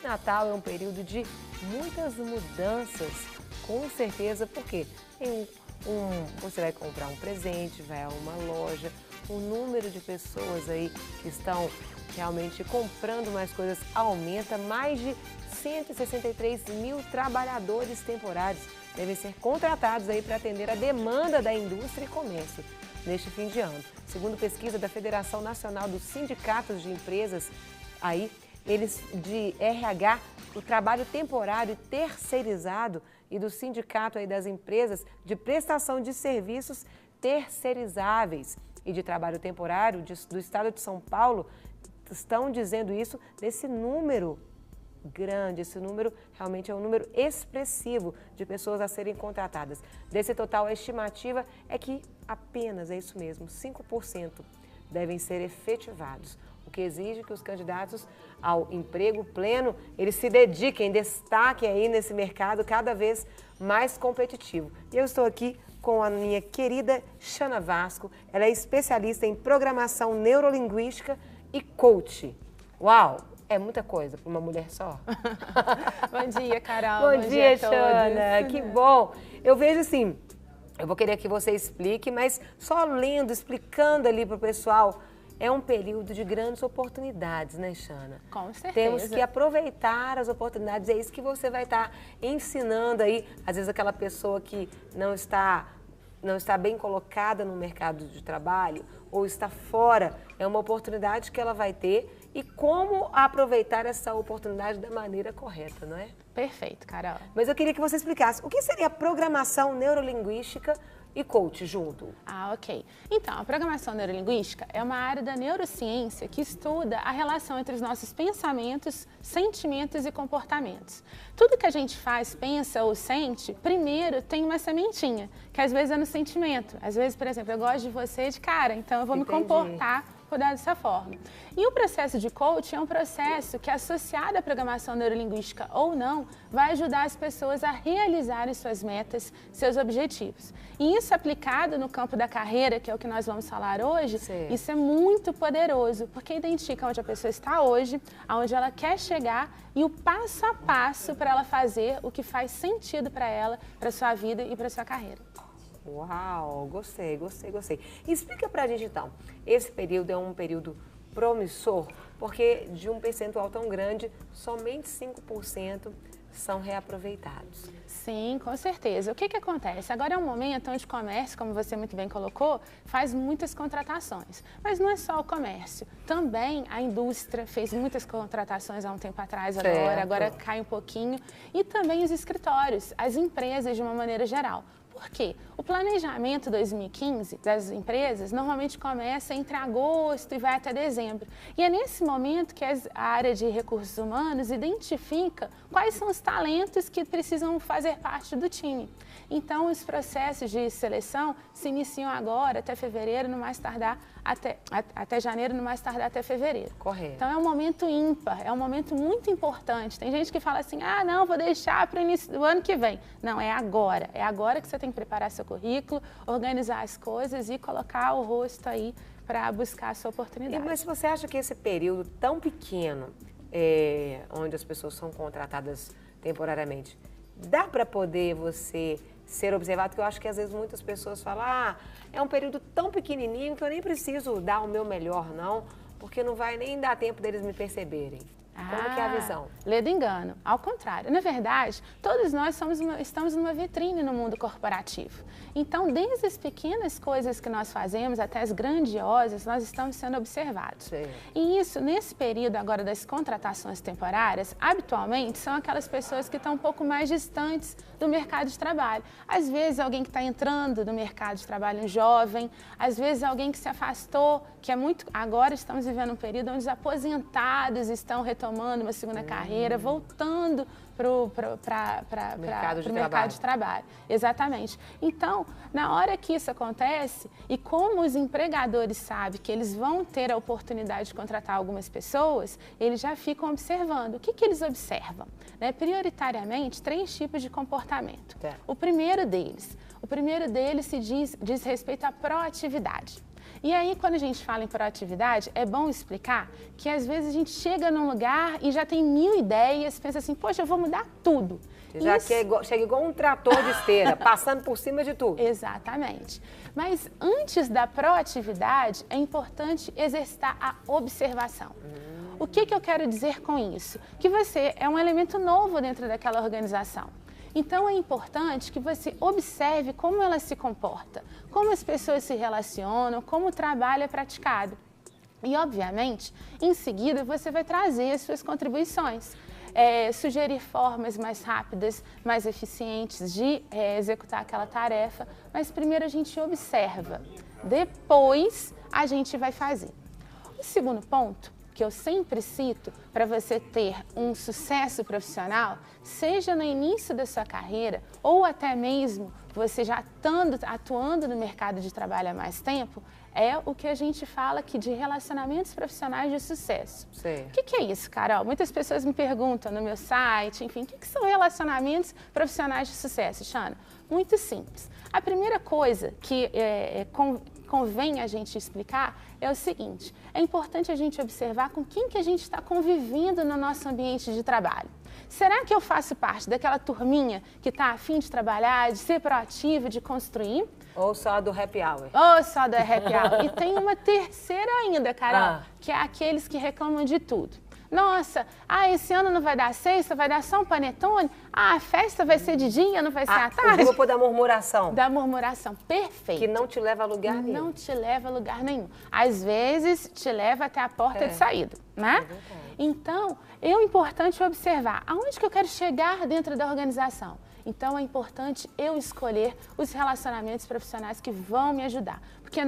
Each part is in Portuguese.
Natal é um período de muitas mudanças, com certeza, porque você vai comprar um presente, vai a uma loja, o número de pessoas aí que estão realmente comprando mais coisas aumenta. Mais de 163 mil trabalhadores temporários devem ser contratados aí para atender a demanda da indústria e comércio neste fim de ano. Segundo pesquisa da Federação Nacional dos Sindicatos de Empresas, eles de RH, o trabalho temporário e terceirizado, e do Sindicato aí das Empresas de Prestação de Serviços Terceirizáveis e de Trabalho Temporário do Estado de São Paulo, estão dizendo isso desse número grande. Esse número realmente é um número expressivo de pessoas a serem contratadas. Desse total, a estimativa é que apenas, é isso mesmo, 5% devem ser efetivados, o que exige que os candidatos ao emprego pleno, eles se dediquem, destaquem aí nesse mercado cada vez mais competitivo. E eu estou aqui com a minha querida Shana Vasco, ela é especialista em programação neurolinguística e coach. Uau! É muita coisa para uma mulher só. Bom dia, Carol. Bom dia, Shana. Que bom. Eu vejo assim, eu vou querer que você explique, mas só lendo, explicando ali para o pessoal, é um período de grandes oportunidades, né, Shana? Com certeza. Temos que aproveitar as oportunidades, é isso que você vai estar ensinando aí, às vezes aquela pessoa que não está bem colocada no mercado de trabalho ou está fora, é uma oportunidade que ela vai ter, e como aproveitar essa oportunidade da maneira correta, não é? Perfeito, Carol. Mas eu queria que você explicasse o que seria programação neurolinguística e coach junto. Ok. Então, a programação neurolinguística é uma área da neurociência que estuda a relação entre os nossos pensamentos, sentimentos e comportamentos. Tudo que a gente faz, pensa ou sente, primeiro tem uma sementinha, que às vezes é no sentimento. Às vezes, por exemplo, eu gosto de você de cara, então eu vou me comportar dessa forma. E o processo de coaching é um processo que, associado à programação neurolinguística ou não, vai ajudar as pessoas a realizarem suas metas, seus objetivos. E isso aplicado no campo da carreira, que é o que nós vamos falar hoje, isso é muito poderoso, porque identifica onde a pessoa está hoje, aonde ela quer chegar e o passo a passo para ela fazer o que faz sentido para ela, para sua vida e para sua carreira. Uau, gostei. Explica pra gente então, esse período é um período promissor, porque de um percentual tão grande, somente 5% são reaproveitados. Sim, com certeza. O que acontece? Agora é um momento onde o comércio, como você muito bem colocou, faz muitas contratações. Mas não é só o comércio. Também a indústria fez muitas contratações há um tempo atrás, agora cai um pouquinho. E também os escritórios, as empresas de uma maneira geral. Por quê? O planejamento 2015 das empresas normalmente começa entre agosto e vai até dezembro. E é nesse momento que a área de recursos humanos identifica quais são os talentos que precisam fazer parte do time. Então, os processos de seleção se iniciam agora, até fevereiro, no mais tardar, até janeiro, no mais tardar até fevereiro. Correto. Então, é um momento ímpar, é um momento muito importante. Tem gente que fala assim, não, vou deixar para o início do ano que vem. Não, é agora que você tem que preparar seu currículo, organizar as coisas e colocar o rosto aí para buscar a sua oportunidade. Mas você acha que esse período tão pequeno, onde as pessoas são contratadas temporariamente, dá para poder você ser observado? Porque eu acho que às vezes muitas pessoas falam, é um período tão pequenininho que eu nem preciso dar o meu melhor não, porque não vai nem dar tempo deles me perceberem. Como que é a visão? Lê do engano. Ao contrário. Na verdade, todos nós estamos numa vitrine no mundo corporativo. Então, desde as pequenas coisas que nós fazemos até as grandiosas, nós estamos sendo observados. E isso, nesse período agora das contratações temporárias, habitualmente são aquelas pessoas que estão um pouco mais distantes do mercado de trabalho. Às vezes, alguém que está entrando no mercado de trabalho, um jovem, às vezes alguém que se afastou, que é muito... Agora estamos vivendo um período onde os aposentados estão retomando uma segunda carreira, voltando para o mercado de trabalho. Exatamente. Então, na hora que isso acontece, e como os empregadores sabem que eles vão ter a oportunidade de contratar algumas pessoas, eles já ficam observando. O que eles observam? Prioritariamente, 3 tipos de comportamento. O primeiro deles se diz respeito à proatividade. E aí, quando a gente fala em proatividade, é bom explicar que às vezes a gente chega num lugar e já tem 1000 ideias, pensa assim, poxa, eu vou mudar tudo. Já chega igual um trator de esteira, passando por cima de tudo. Exatamente. Mas antes da proatividade, é importante exercitar a observação. O que eu quero dizer com isso? Que você é um elemento novo dentro daquela organização. Então, é importante que você observe como ela se comporta, como as pessoas se relacionam, como o trabalho é praticado. E, obviamente, em seguida, você vai trazer as suas contribuições. Sugerir formas mais rápidas, mais eficientes de executar aquela tarefa, mas primeiro a gente observa, depois a gente vai fazer. O segundo ponto, que eu sempre cito para você ter um sucesso profissional, seja no início da sua carreira ou até mesmo você já atuando no mercado de trabalho há mais tempo, é o que a gente fala aqui de relacionamentos profissionais de sucesso. Sim. O que é isso, Carol? Muitas pessoas me perguntam no meu site, enfim, o que são relacionamentos profissionais de sucesso, Xana? Muito simples. A primeira coisa que convém a gente explicar é o seguinte, é importante a gente observar com quem que a gente está convivendo no nosso ambiente de trabalho. Será que eu faço parte daquela turminha que está a fim de trabalhar, de ser proativa, de construir? Ou só do happy hour. Ou só do happy hour. E tem uma terceira ainda, Carol, que é aqueles que reclamam de tudo. Nossa, esse ano não vai dar sexta, vai dar só um panetone. A festa vai ser de dia, não vai ser à tarde. O grupo da murmuração. Da murmuração, perfeito. Que não te leva a lugar nenhum. Não te leva a lugar nenhum. Às vezes, te leva até a porta de saída, né? Então, é importante observar aonde que eu quero chegar dentro da organização. Então, é importante eu escolher os relacionamentos profissionais que vão me ajudar. Porque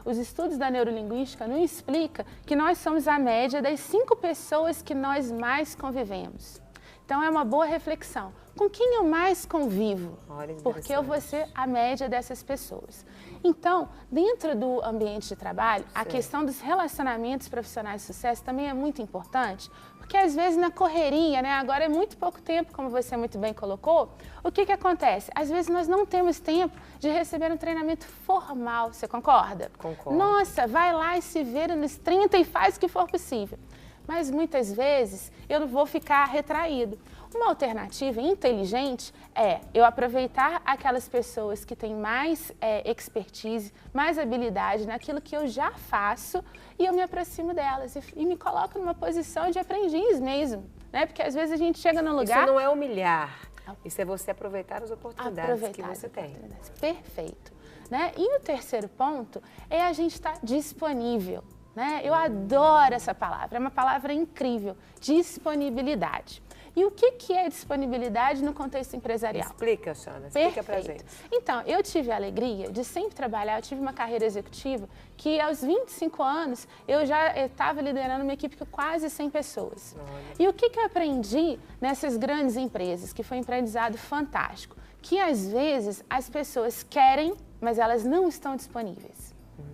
os estudos da neurolinguística nos explicam que nós somos a média das 5 pessoas que nós mais convivemos. Então, é uma boa reflexão. Com quem eu mais convivo? Porque eu vou ser a média dessas pessoas. Então, dentro do ambiente de trabalho, a questão dos relacionamentos profissionais de sucesso também é muito importante, porque às vezes na correria, né, agora é muito pouco tempo, como você muito bem colocou, o que acontece? Às vezes nós não temos tempo de receber um treinamento formal, você concorda? Concordo. Nossa, vai lá e se vira nos 30 e faz o que for possível. Mas muitas vezes eu não vou ficar retraído. Uma alternativa inteligente é eu aproveitar aquelas pessoas que têm mais expertise, mais habilidade naquilo que eu já faço e eu me aproximo delas e me coloco numa posição de aprendiz mesmo, né? Porque às vezes a gente chega num lugar... Isso não é humilhar, isso é você aproveitar as oportunidades que você tem. Perfeito. Né? E o terceiro ponto é a gente estar disponível. Né? Eu adoro essa palavra, é uma palavra incrível, disponibilidade. E o que é disponibilidade no contexto empresarial? Explica, Xana, explica pra gente. Então, eu tive a alegria de sempre trabalhar, eu tive uma carreira executiva que aos 25 anos eu já estava liderando uma equipe com quase 100 pessoas. E o que eu aprendi nessas grandes empresas, que foi um aprendizado fantástico? Que às vezes as pessoas querem, mas elas não estão disponíveis.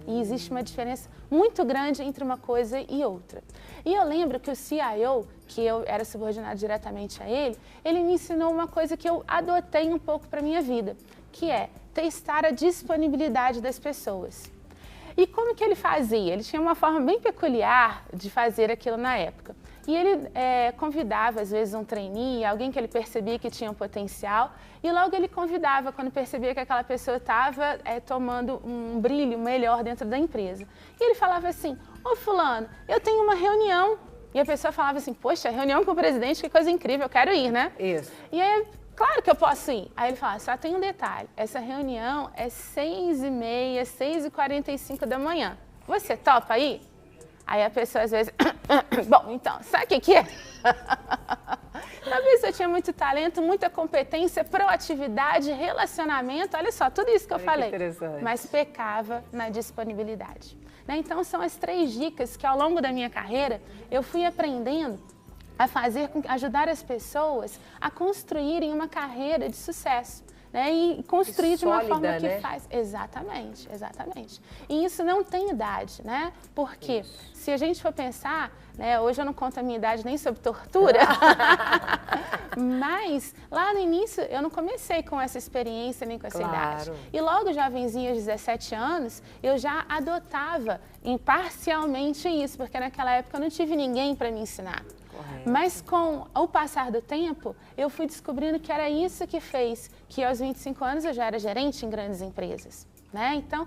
E existe uma diferença muito grande entre uma coisa e outra. E eu lembro que o CIO, que eu era subordinado diretamente a ele me ensinou uma coisa que eu adotei um pouco para a minha vida, que é testar a disponibilidade das pessoas. E como que ele fazia? Ele tinha uma forma bem peculiar de fazer aquilo na época. E ele convidava, às vezes, um trainee, alguém que ele percebia que tinha um potencial, e logo ele convidava quando percebia que aquela pessoa estava tomando um brilho melhor dentro da empresa. E ele falava assim, ô fulano, eu tenho uma reunião. E a pessoa falava assim, poxa, reunião com o presidente, que coisa incrível, eu quero ir, né? Isso. E aí, claro que eu posso ir. Aí ele falava, só tem um detalhe, essa reunião é 6h30, 6h45 da manhã. Você topa ir? Aí a pessoa às vezes, bom, então, sabe o que é? A pessoa tinha muito talento, muita competência, proatividade, relacionamento, olha só, tudo isso que eu falei, mas pecava na disponibilidade. Né? Então, são as 3 dicas que ao longo da minha carreira eu fui aprendendo a ajudar as pessoas a construírem uma carreira de sucesso. Né, e construir de uma forma que faz. Exatamente, exatamente. E isso não tem idade, né? Porque se a gente for pensar, né, hoje eu não conto a minha idade nem sobre tortura, Mas lá no início eu não comecei com essa experiência nem com essa idade. E logo jovenzinha, aos 17 anos, eu já adotava parcialmente isso, porque naquela época eu não tive ninguém para me ensinar. Correto. Mas com o passar do tempo, eu fui descobrindo que era isso que fez que aos 25 anos eu já era gerente em grandes empresas. Né? Então,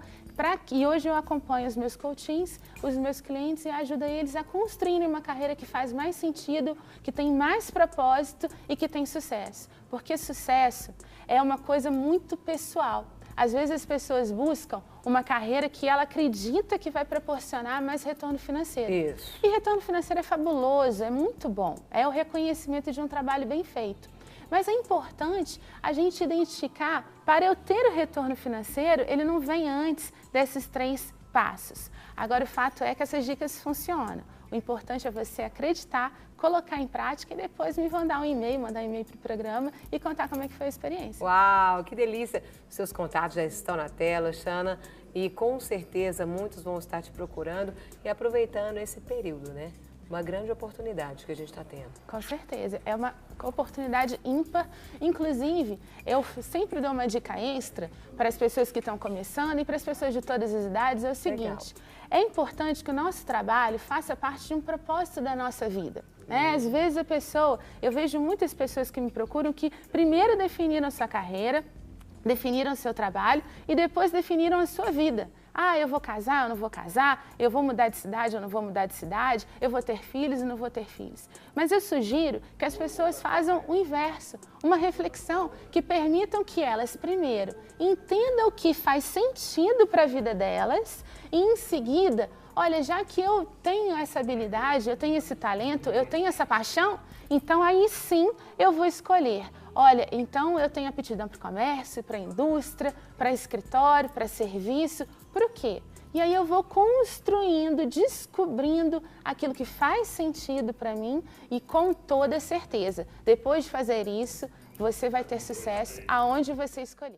e hoje eu acompanho os meus coachings, os meus clientes e ajudo eles a construírem uma carreira que faz mais sentido, que tem mais propósito e que tem sucesso. Porque sucesso é uma coisa muito pessoal. Às vezes as pessoas buscam uma carreira que ela acredita que vai proporcionar mais retorno financeiro. Isso. E retorno financeiro é fabuloso, é muito bom. É o reconhecimento de um trabalho bem feito. Mas é importante a gente identificar, para eu ter o retorno financeiro, ele não vem antes desses 3 passos. Agora, o fato é que essas dicas funcionam. O importante é você acreditar, colocar em prática e depois me mandar um e-mail para o programa e contar como é que foi a experiência. Uau, que delícia! Os seus contatos já estão na tela, Shana, e com certeza muitos vão estar te procurando e aproveitando esse período, né? Uma grande oportunidade que a gente está tendo. Com certeza, é uma oportunidade ímpar. Inclusive, eu sempre dou uma dica extra para as pessoas que estão começando e para as pessoas de todas as idades, é o seguinte: é importante que o nosso trabalho faça parte de um propósito da nossa vida. Né? Às vezes eu vejo muitas pessoas que me procuram que primeiro definiram a sua carreira, definiram o seu trabalho e depois definiram a sua vida. Ah, eu vou casar, eu não vou casar, eu vou mudar de cidade, eu não vou mudar de cidade, eu vou ter filhos, eu não vou ter filhos. Mas eu sugiro que as pessoas façam o inverso, uma reflexão que permitam que elas, primeiro, entendam o que faz sentido para a vida delas e, em seguida, olha, já que eu tenho essa habilidade, eu tenho esse talento, eu tenho essa paixão, então aí sim eu vou escolher. Olha, então eu tenho aptidão para o comércio, para a indústria, para escritório, para serviço. Por quê? E aí eu vou construindo, descobrindo aquilo que faz sentido para mim e com toda certeza, depois de fazer isso, você vai ter sucesso aonde você escolher.